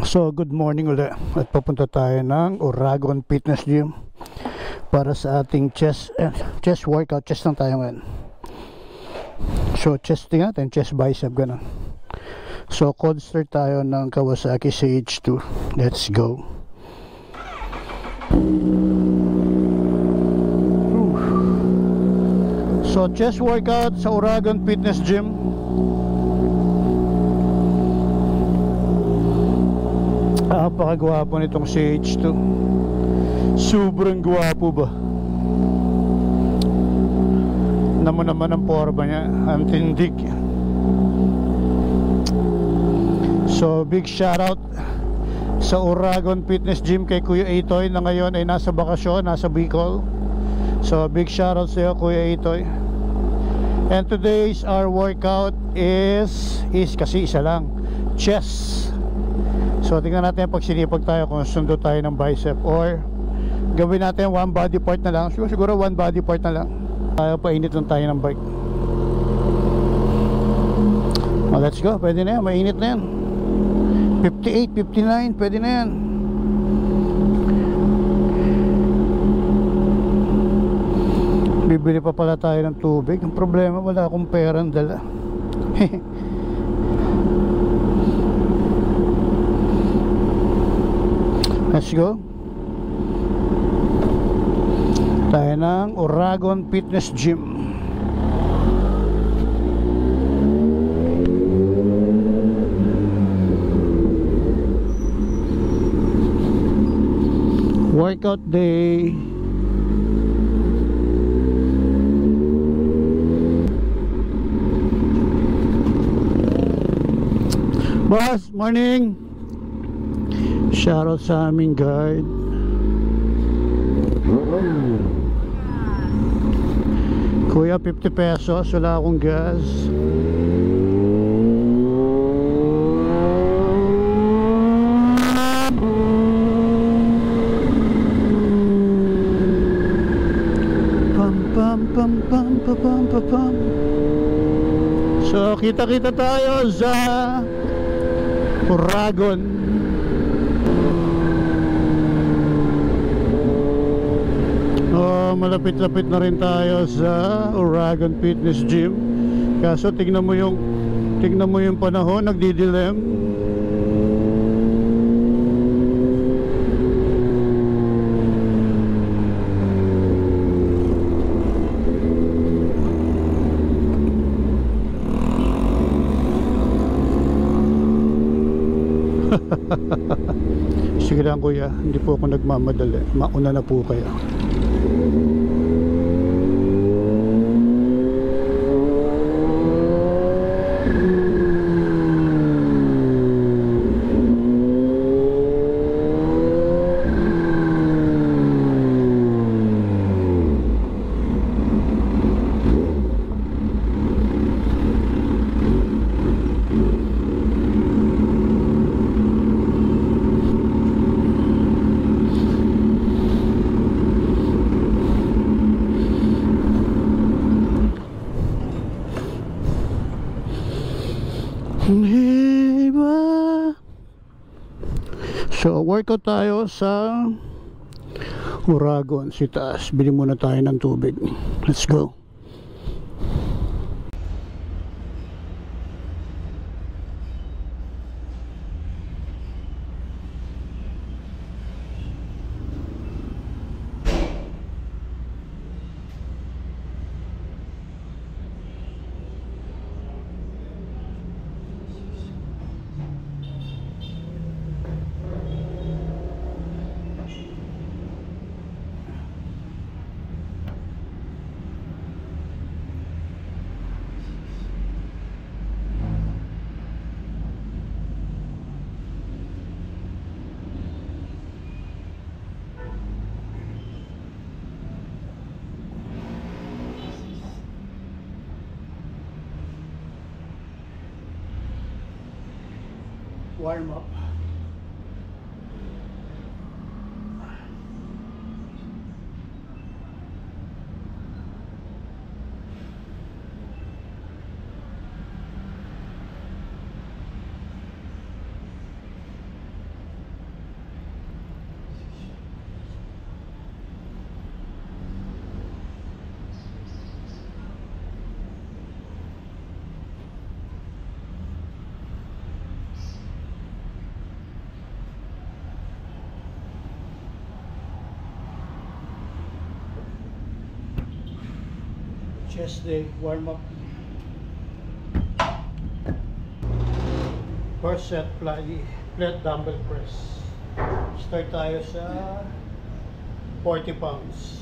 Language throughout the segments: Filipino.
So good morning ulit at papunta tayo ng Uragon Fitness Gym para sa ating chest workout. Chest lang tayo ngayon. So chest natin, chest bicep, ganun. So cold start tayo ng Kawasaki CH2. Let's go. So chest workout sa Uragon Fitness Gym. Napakagwapo nitong CH2. Sobrang gwapo ba? Naman ang forma niya, ang tindig. So big shoutout sa Uragon Fitness Gym kay Kuya Itoy na ngayon ay nasa bakasyon, nasa Bicol. So big shoutout sa iyo, Kuya Itoy. And today's our workout is kasi isa lang, chest. So tingnan natin pag sinipag tayo kung sundo tayo ng bicep or gawin natin one body part na lang. Siguro one body part na lang. Tayo painit lang tayo ng bike. Let's go, pwede na yan, mainit na yan. 58, 59, pwede na yan. Bibili pa pala tayo ng tubig. Ang problema, wala akong perang dala. Let's go. Tayo ng Uragon Fitness Gym. Workout day. Boss, morning. Shoutout sa aming guide. Kuya, 50 pesos, wala akong gas. Pam pam pam pam pam pam pam. So kita-kita tayo sa Uragon. Malapit-lapit na rin tayo sa Uragon Fitness Gym. Kaso tignan mo yung panahon, nagdidilim. Sige lang kuya, hindi po ako nagmamadali. Mauna na po kayo. So workout tayo sa Uragon, si taas. Bili muna tayo ng tubig. Let's go. Warm up. Chest day, warm up. First set, flat dumbbell press. Start tayo sa 40 pounds.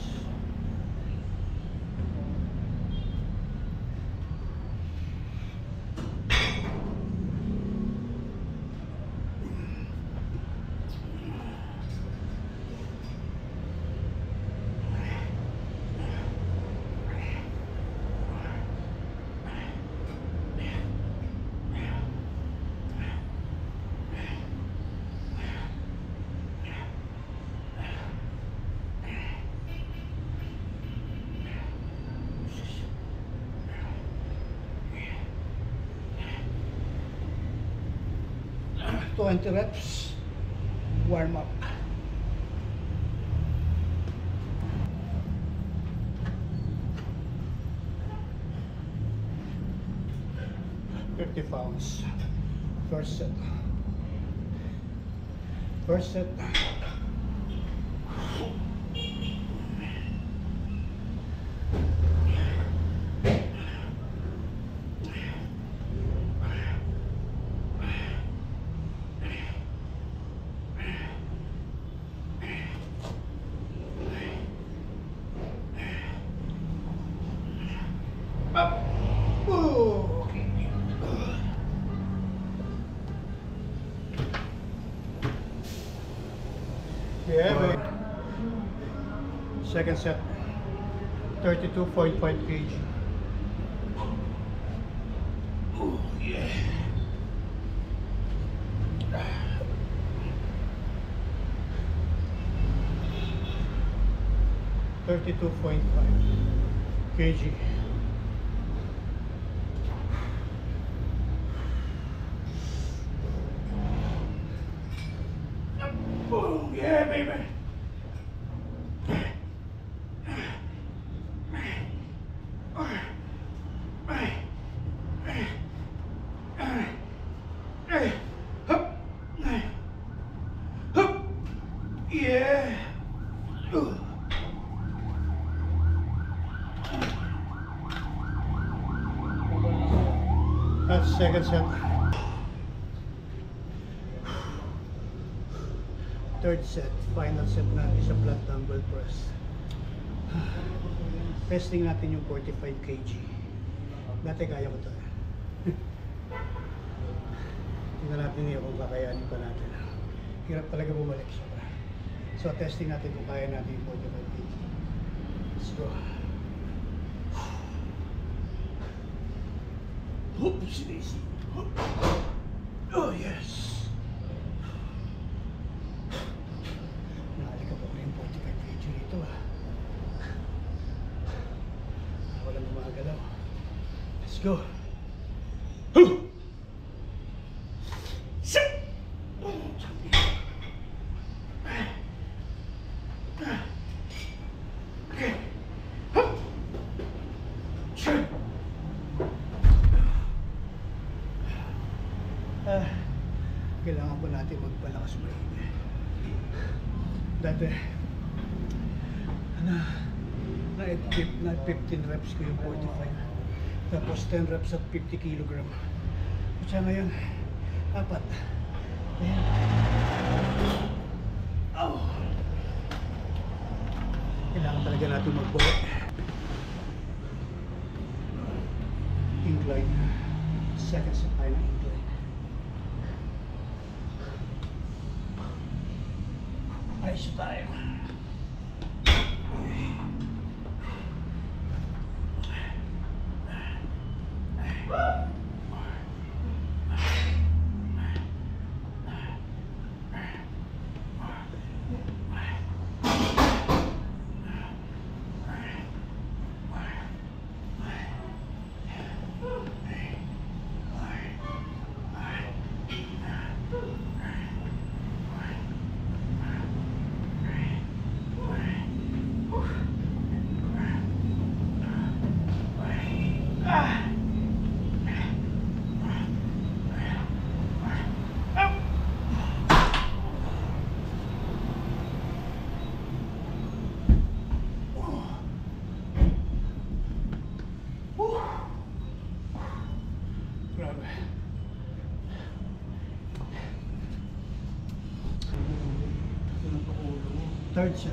To 20 reps, warm up. £50. First set. First set. Up. Ooh, okay. Yeah, babe. Second set, 32.5 kg. Oh, yeah. 32.5 kg. Oh, yeah, baby. Yeah. That's second set. Third set, final set natin sa flat dumbbell press. Testing natin yung 45 kg. Dati kaya ko to. Tingnan natin niya kung kakayanin pa natin. Hirap talaga bumalik siya. So testing natin kung kaya natin yung 45 kg. Let's go. Oops, daisy. Oh yes. Naalika pa ko yung 45 kg rito ah. Walang gumagalaw. Let's go. Kailangan po natin magpalakas maigi. Dati na 15 reps ko yung 45, tapos 10 reps at 50 kg. Kaya ngayon 4. Ayan. Oh. Kailangan talaga natin magbalik. Incline. Second set tayo ng incline. Ayos tayo. Third shot.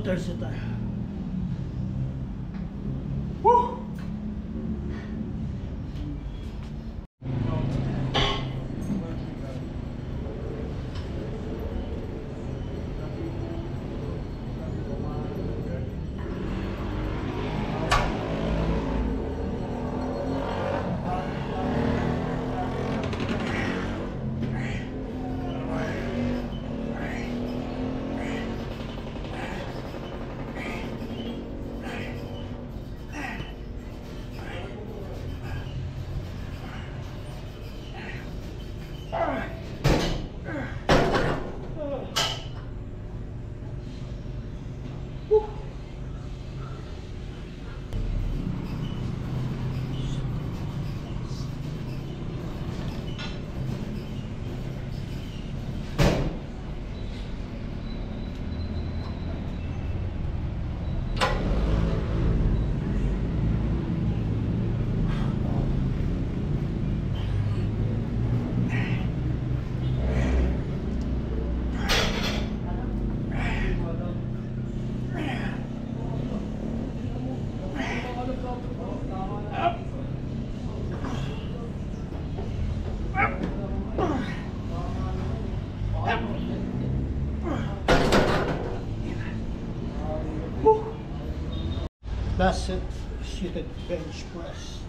Third set tayo. Woo! Last set, seated bench press.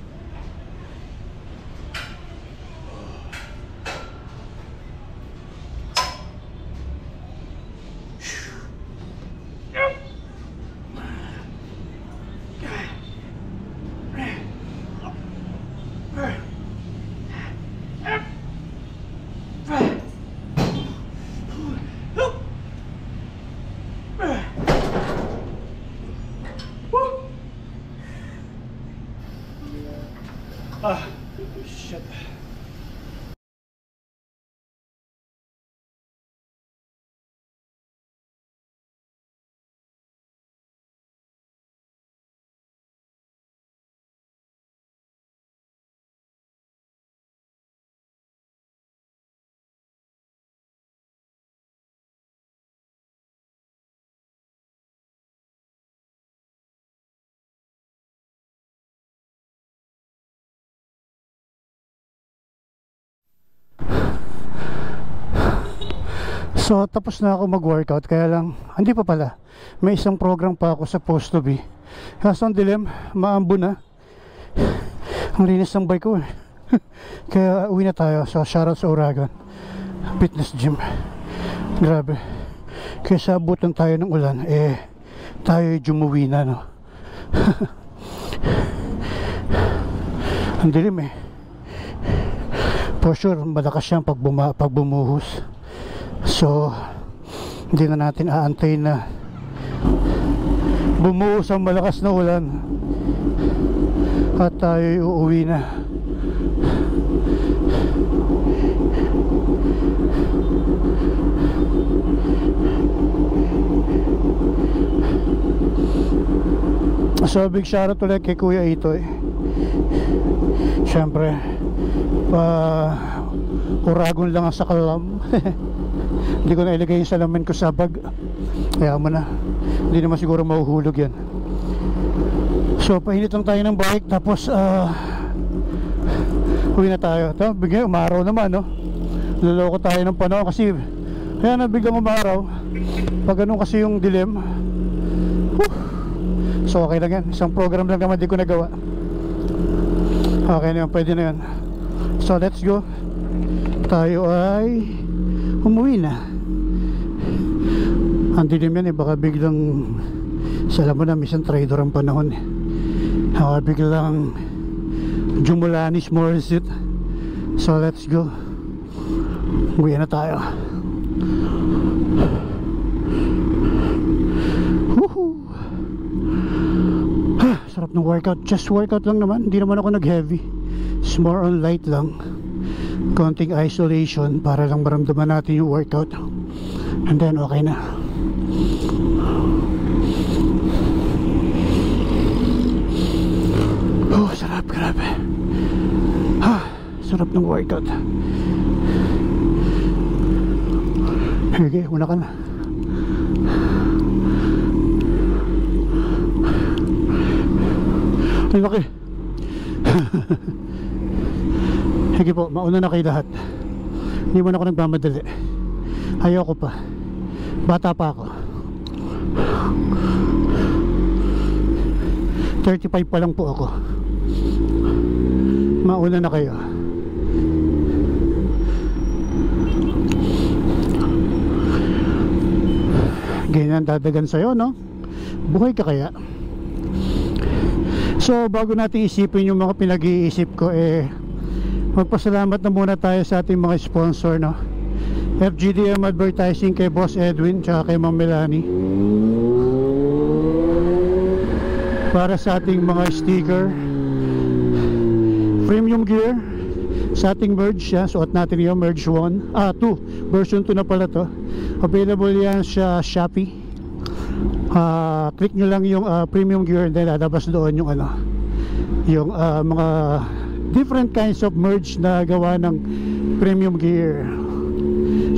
Ah, shit. So tapos na ako mag-workout, kaya lang hindi pa pala, may isang program pa ako supposed to be. Kaso ang dilim, maambo na. Ang linis ng bike ko eh. Kaya uwi na tayo. So shoutout sa Uragon Fitness Gym. Grabe, kaysa abutan tayo ng ulan, eh tayo jumuwi na, no. Ang dilim eh. For sure malakas yan pag bumuhos. So hindi na natin aantay na bumuhos ang malakas na ulan at tayo uuwi na. So big shoutout ulit kay Kuya Itoy. Siyempre Uragon lang ang sakalam. Hindi ko na ilagay yung salamin ko sa bag. Kaya mo na, hindi naman siguro mahuhulog yan. So painit lang tayo ng bike. Tapos uwi na tayo. Ito, bigyan umaraw naman, no. Luloko tayo ng panahon kasi kaya na biglang umaraw pag ganun kasi yung dilim. So okay lang yan, isang program lang naman di ko nagawa. Okay na yan, pwede na yan. So let's go. Tayo ay umuwi na. Ang dilim yan eh, baka biglang alam mo na, minsan trader ang panahon eh. Baka biglang Jumulanis Morissette. So let's go. Uwi na tayo. Sarap ng workout. Just workout lang naman. Hindi naman ako nag-heavy. It's more on light lang. Konting isolation para lang maramdaman natin yung workout. And then okay na. Oh, sarap. Grabe. Sarap ng workout. Okay, una ka na. Ay, laki. Sige po, mauna na kayo lahat. Hindi mo na ako nagmamadali. Ayoko pa. Bata pa ako. 35 pa lang po ako. Mauna na kayo. Ganyan dadagan sa'yo, no? Buhay ka kaya? So bago natin isipin yung mga pinag-iisip ko, magpasalamat na muna tayo sa ating mga sponsor, no? FGDM Advertising, kay Boss Edwin tsaka kay Ma'am Melanie, para sa ating mga sticker, premium gear sa ating merge. Suot natin yung merge 2 version 2 na pala to. Available yan sa Shopee. Click nyo lang yung premium gear, and then lalabas doon yung yung mga different kinds of merge na gawa ng premium gear.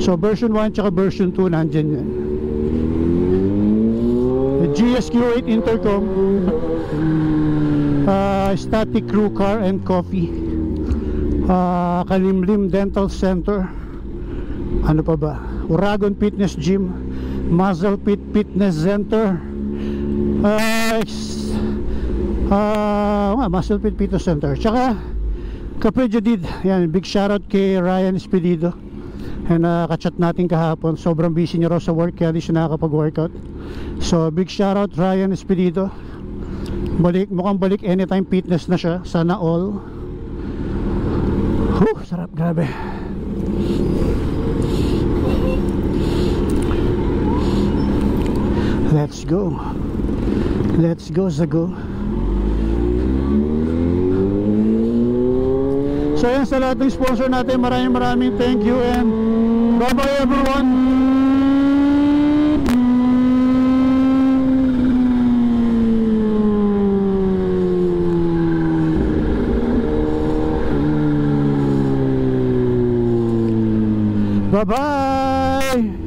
So version 1 tsaka version 2 nandyan yan. GSQ8 intercom, static crew car and coffee, Kalimlim Dental Center, ano pa ba, Uragon Fitness Gym, Muscle Fit Fitness Center, Muscle Fit Fitness Center, tsaka Cafe Jadid. Yan, big shoutout kay Ryan Espedido. Kachat natin kahapon, sobrang busy niya raw sa work kaya di siya nakakapag-workout. So big shoutout Ryan Espedido. Mukhang balik Anytime Fitness na siya. Sana all. Sarap, grabe. Let's go. Let's go, Zago. So yan, sa lahat ng sponsor natin, maraming thank you, and bye bye everyone. Bye bye.